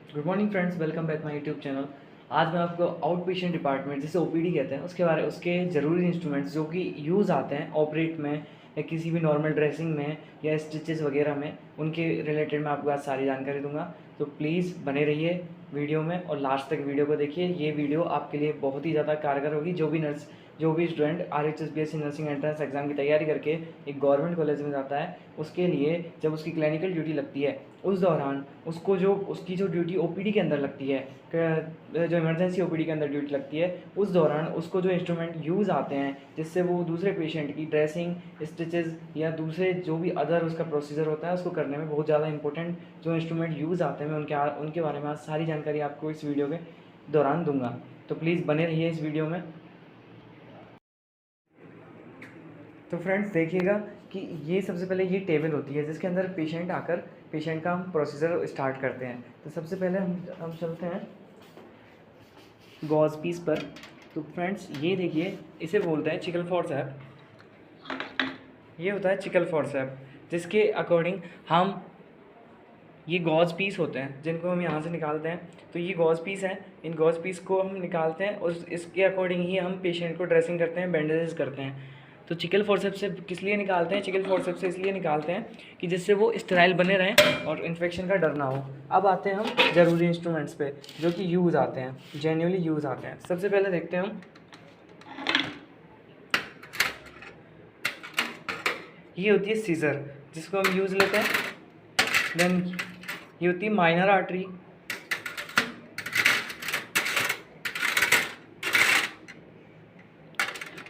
Good morning friends, welcome back my YouTube channel. आज मैं आपको आउट पेशेंट डिपार्टमेंट जिसे ओपीडी कहते हैं उसके ज़रूरी इंस्ट्रूमेंट्स जो कि यूज़ आते हैं ऑपरेट में या किसी भी नॉर्मल ड्रेसिंग में या स्टिचेस वगैरह में, उनके रिलेटेड मैं आपको आज सारी जानकारी दूंगा। तो प्लीज़ बने रहिए वीडियो में और लास्ट तक वीडियो को देखिए। ये वीडियो आपके लिए बहुत ही ज़्यादा कारगर होगी। जो भी student RHS BSc nursing entrance exam की तैयारी करके एक गवर्नमेंट कॉलेज में जाता है, उसके लिए जब उसकी क्लिनिकल ड्यूटी लगती है उस दौरान उसकी जो ड्यूटी ओपीडी के अंदर लगती है, जो इमरजेंसी ओपीडी के अंदर ड्यूटी लगती है, उस दौरान उसको जो इंस्ट्रूमेंट यूज़ आते हैं जिससे वो दूसरे पेशेंट की ड्रेसिंग, स्टिचेस या दूसरे जो भी अदर उसका प्रोसीजर होता है उसको करने में बहुत ज़्यादा इंपॉर्टेंट जो इंस्ट्रूमेंट यूज़ आते हैं मैं उनके बारे में आज सारी जानकारी आपको इस वीडियो के दौरान दूंगा। तो प्लीज़ बने रहिए इस वीडियो में। तो फ्रेंड्स देखिएगा कि ये सबसे पहले ये टेबल होती है जिसके अंदर पेशेंट आकर पेशेंट का हम प्रोसीजर स्टार्ट करते हैं। तो सबसे पहले हम चलते हैं गॉज पीस पर। तो फ्रेंड्स ये देखिए, इसे बोलते हैं चिकल फॉरसेप। ये होता है चिकल फॉरसेप जिसके अकॉर्डिंग हम ये गॉज पीस होते हैं जिनको हम यहाँ से निकालते हैं। तो ये गॉज पीस हैं, इन गॉज पीस को हम निकालते हैं और इसके अकॉर्डिंग ही हम पेशेंट को ड्रेसिंग करते हैं, बैंडेजेस करते हैं। तो चिकल फॉरसेप्स से किस लिए निकालते हैं? चिकल फॉरसेप्स से इसलिए निकालते हैं कि जिससे वो स्टेराइल बने रहें और इन्फेक्शन का डर ना हो। अब आते हैं हम ज़रूरी इंस्ट्रूमेंट्स पे जो कि यूज़ आते हैं, जेन्युइनली यूज़ आते हैं। सबसे पहले देखते हैं हम, ये होती है सीजर जिसको हम यूज़ लेते हैं। देन ये होती है माइनर आर्टरी।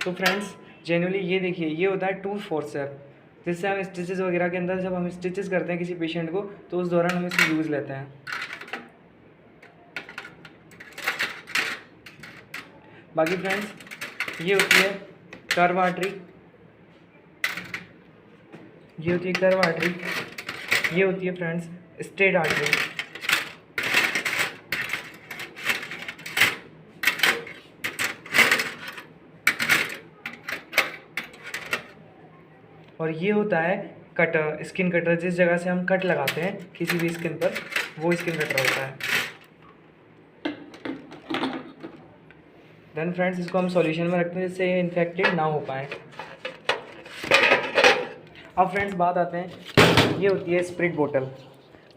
तो फ्रेंड्स जेन्युइनली ये देखिए, ये होता है टूथ फॉरसेप जिससे हम स्टिचेस वगैरह के अंदर जब हम स्टिचेस करते हैं किसी पेशेंट को तो उस दौरान हम इसको यूज़ लेते हैं। बाकी फ्रेंड्स ये होती है कर्व आर्टरी, ये होती है कर्व आर्टरी, ये होती है फ्रेंड्स स्ट्रेट आर्टरी। और ये होता है कटर, स्किन कटर, जिस जगह से हम कट लगाते हैं किसी भी स्किन पर वो स्किन कटर होता है। देन फ्रेंड्स इसको हम सॉल्यूशन में रखते हैं जिससे ये इन्फेक्टेड ना हो पाए। अब फ्रेंड्स बात आते हैं, ये होती है स्प्रिट बोतल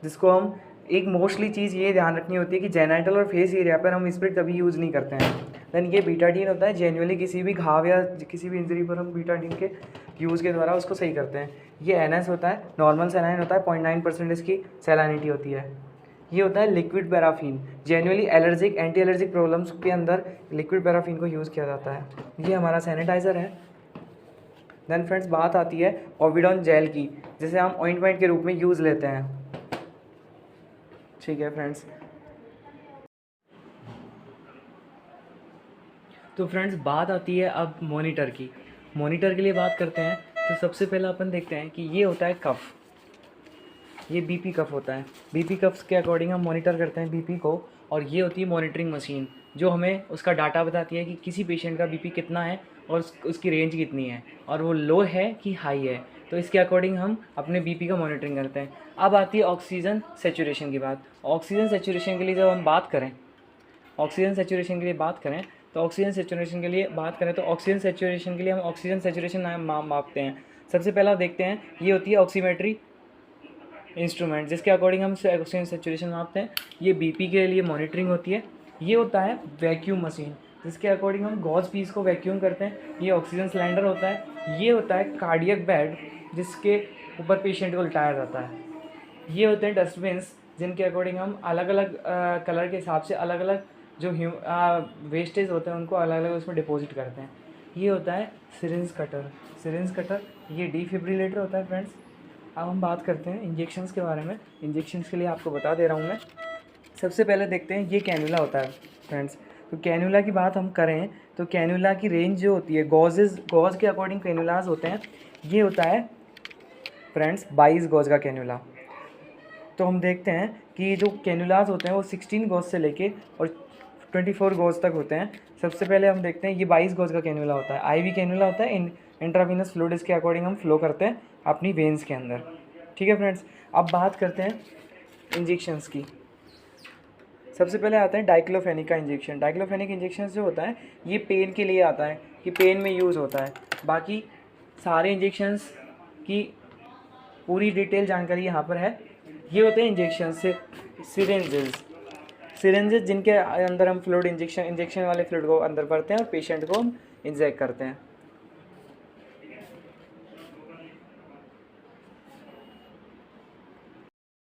जिसको हम एक मोस्टली चीज़ ये ध्यान रखनी होती है कि जेनाइटल और फेस एरिया पर हम स्प्रिट कभी यूज़ नहीं करते हैं। देन ये बीटाडीन होता है, जेन्युइनली किसी भी घाव या किसी भी इंजरी पर हम बीटाडीन के यूज़ के द्वारा उसको सही करते हैं। ये NS होता है, नॉर्मल सैलाइन होता है, 0.9% इसकी सैलानिटी होती है। ये होता है liquid paraffin, genuinely allergic anti allergic problems के अंदर लिक्विड पैराफिन को यूज़ किया जाता है। ये हमारा सैनिटाइज़र है। देन फ्रेंड्स बात आती है ओविडॉन जेल की, जिसे हम ऑइंटमेंट के रूप में यूज़ लेते हैं। ठीक है फ्रेंड्स। तो फ्रेंड्स बात आती है अब मॉनिटर की। मॉनिटर के लिए बात करते हैं तो सबसे पहले अपन देखते हैं कि ये होता है कफ, ये BP कफ होता है। BP कफ्स के अकॉर्डिंग हम मॉनिटर करते हैं BP को। और ये होती है मॉनिटरिंग मशीन जो हमें उसका डाटा बताती है कि किसी पेशेंट का BP कितना है और उसकी रेंज कितनी है और वो लो है कि हाई है। तो इसके अकॉर्डिंग हम अपने BP का मॉनिटरिंग करते हैं। अब आती है ऑक्सीजन सेचुरेशन की बात। ऑक्सीजन सेचुरेशन के लिए जब हम बात करें, ऑक्सीजन सेचुरेशन के लिए बात करें तो ऑक्सीजन सेचुरेशन के लिए हम ऑक्सीजन सेचुरेशन मापते हैं। सबसे पहला देखते हैं, ये होती है ऑक्सीमेट्री इंस्ट्रूमेंट जिसके अकॉर्डिंग हम ऑक्सीजन सेचुरेशन मापते हैं। ये BP के लिए मॉनिटरिंग होती है। ये होता है वैक्यूम मशीन जिसके अकॉर्डिंग हम गॉज पीस को वैक्यूम करते हैं। ये ऑक्सीजन सिलेंडर होता है। ये होता है कार्डियक बेड जिसके ऊपर पेशेंट को लिटाया जाता है। ये होते हैं डस्टबिन्स जिनके अकॉर्डिंग हम अलग अलग कलर के हिसाब से अलग अलग जो वेस्टेज होते हैं उनको अलग अलग उसमें डिपॉजिट करते हैं। ये होता है सिरिंज कटर, ये डिफिब्रिलेटर होता है फ्रेंड्स। अब हम बात करते हैं इंजेक्शंस के बारे में। इंजेक्शंस के लिए आपको बता दे रहा हूँ मैं। सबसे पहले देखते हैं, ये कैनुला होता है फ्रेंड्स। तो कैनुला की बात हम करें तो कैनुला की रेंज जो होती है, गॉज के अकॉर्डिंग कैनुलाज होते हैं। ये होता है फ्रेंड्स 22 गॉज का कैनुला। तो हम देखते हैं कि जो कैनुलाज होते हैं वो 16 गॉज से लेके और 24 गॉज तक होते हैं। सबसे पहले हम देखते हैं, ये 22 गॉज का कैनुला होता है। IV कैनुला होता है, इंट्रावीनस फ्लूइड के अकॉर्डिंग हम फ्लो करते हैं अपनी वेन्स के अंदर। ठीक है फ्रेंड्स। अब बात करते हैं इंजेक्शंस की। सबसे पहले आता है डाइक्लोफेनिक का इंजेक्शन। डाइक्लोफेनिक इंजेक्शन जो होता है ये पेन के लिए आता है, कि पेन में यूज़ होता है। बाकी सारे इंजेक्शंस की पूरी डिटेल जानकारी यहाँ पर है। ये होते हैं इंजेक्शन से सिरेंजेस जिनके अंदर हम फ्लूइड इंजेक्शन वाले फ्लूइड को अंदर भरते हैं और पेशेंट को हम इंजेक्ट करते हैं।